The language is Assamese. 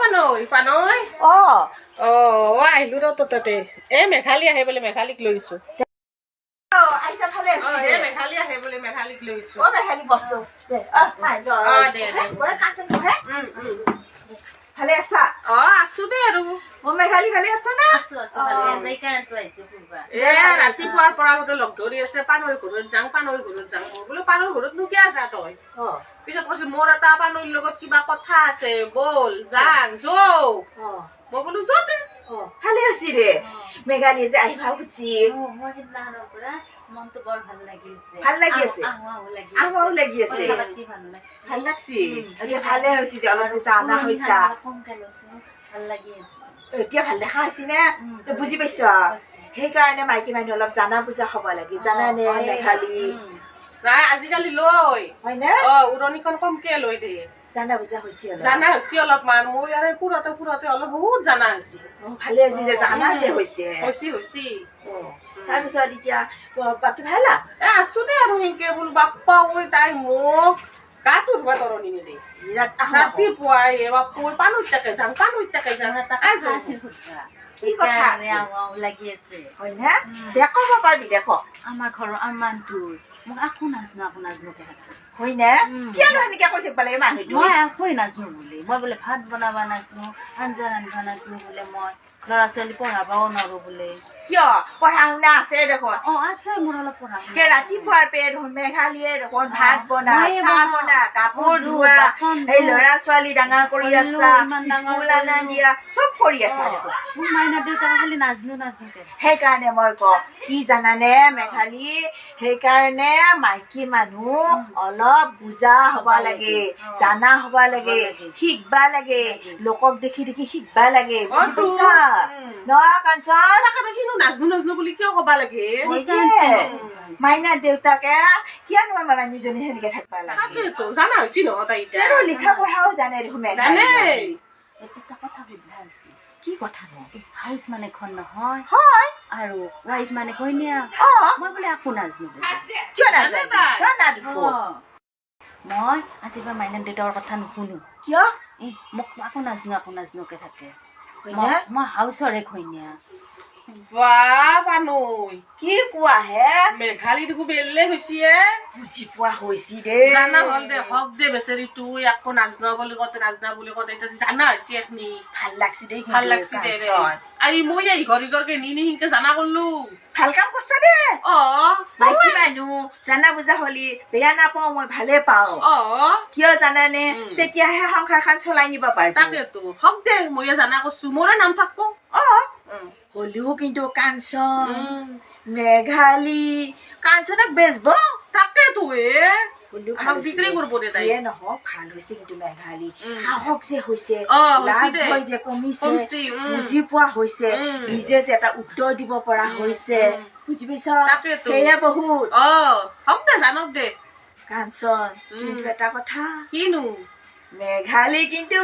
পানৈ আহিলো ৰ তাতে মেঘালী আহে বোলে মেঘালীক লৈছো মেঘালী আহে বোলে মেঘালীক লৈছো মেঘালী বস্তু ভালে আছা আছো দে আৰু মেঘালী ভালে আছা না ৰাতিপুৱাৰ পৰা লগ ধৰি আছে পানৈৰ ঘৰত যাওঁ বোলো পানৈৰ ঘৰতনো কিয় যা তই পিছত কৈছে মোৰ এটা পানৈৰ লগত কিবা কথা আছে বল যাং যৌ মই বোলো যতে ভালে হৈছে ৰে মেঘালী যে আহিবা খুজি মনটো বৰ ভাল লাগিছে ভাল লাগি আছে আহো লাগি আছে ভাল লাগছি এতিয়া ভালে হৈছে যে অলপ যে জানা হৈছা ভাল লাগি আছে এতিয়া ভাল দেখা হৈছে নে বুজি পাইছ সেইকাৰণে মাইকী মানুহ অলপ জানা বুজা হব লাগে জানানে মেঘালী নাই আজিকালি লৈ হয় নে উৰণিখন কমকে লৈ দে জানা বুজা হৈছে অলপমান মই ইয়াৰে ফুৰতে অলপ বহুত জানা হৈছে ভালে হৈছে যে জানা যে হৈছে তাৰপিছত এতিয়া বাকী ভাল আছো দে আৰু সেনেকে বোলো বাপ্পা ঐ তাই মোক গাটো ধুবা তৰণি নিদে ৰাতিপুৱাই বাপ্পা পানৈত তাকে যাওঁ কি কথা লাগি আছে হয় নে দেখো পাৰিবি দেখো আমাৰ ঘৰৰ আমানটোৰ মোক আকো নাজনো হয় নে কিয়নো সেনেকে কৈ থাকিব লাগে মানুহটো মই আকোই নাজনো বুলি মই বোলে ভাত বনাবা নাজনো আঞ্জা ৰান্ধবা নাজনো বোলে মই ল'ৰা ছোৱালী পঢ়াবাও নোৱাৰো বোলে কিয় পঢ়া শুনা আছে দেখোন আছে মোৰ অলপ পঢ়া ৰাতিপুৱাৰ পে দেখোন মেঘালীয়ে দেখোন ভাত বনা চাহ বনা কাপোৰ ধোৱা এই ল'ৰা ছোৱালী ডাঙৰ কৰি আছা স্কুল আনা দিয়া চব কৰি আছা দেখোন মোৰ মাইনা দেউতা খালি নাজনো সেইকাৰণে মই কওঁ কি জানানে মেঘালী সেইকাৰণে মাইকী মানুহ অলপ বুজা হব লাগে জানা হব লাগে শিকবা লাগে লোকক দেখি শিকবা লাগে বুজি পাইছা নহয় কাঞ্চন নাজনো বুলি কিয় কবা লাগে মাইনা দেউতাকে কিয়নো আমাৰ মানুহজনী সেনেকে থাকিব লাগে জানা হৈছে নহয় তাই আৰু লিখা পঢ়াও জানে দেখোন জানে এটা কথা সুধা হৈছে কি কথা নো হাউচ মানে খন নহয় হয় আৰু ৱাইফ মানে কইনা মই বোলে আকো নাজনো কিয় নাজানা দেখোন মই আজিবা মাইনা দেউতাৰ কথা নুশুনো কিয় মোক আকো নাজনোকে থাকে মই হাউচৰে ঘৈণীয়া পানৈ কি কোৱা হে মেঘালী দেখো বেলেগ হৈছে বুজি পোৱা হৈছি দে জানা হল দে হক দে বেচেৰি তুই আকৌ নাজনা বুলি কতে এতিয়া জানা হৈছে এখনি ভাল লাগছি দে আৰু মই এই ঘৰকে নি সিনকে জানা কৰলো ভাল কাম কৰছা দে মাইকী মানুহ জানা বুজা হলি বেয়া নাপাও মই ভালে পাও কিয় জানানে তেতিয়াহে সংসাৰখন চলাই নিব পাৰিব তাকেতো হক দে মই জানা কৰছো মোৰে নাম থাকবো হলিও কিন্তু কাঞ্চন মেঘালী কাঞ্চনক বেচব তাকেতো বিক্ৰী কৰিব যিয়ে নহওক ভাল হৈছে কিন্তু মেঘালী সাহস যে হৈছে লাজ ভয় যে কমিছে বুজি পোৱা হৈছে নিজে যে এটা উত্তৰ দিব পৰা হৈছে বুজি পাইছ সেয়া বহুত হওক দে জানক দে কাঞ্চন কিন্তু এটা কথা কিনো মেঘালী কিন্তু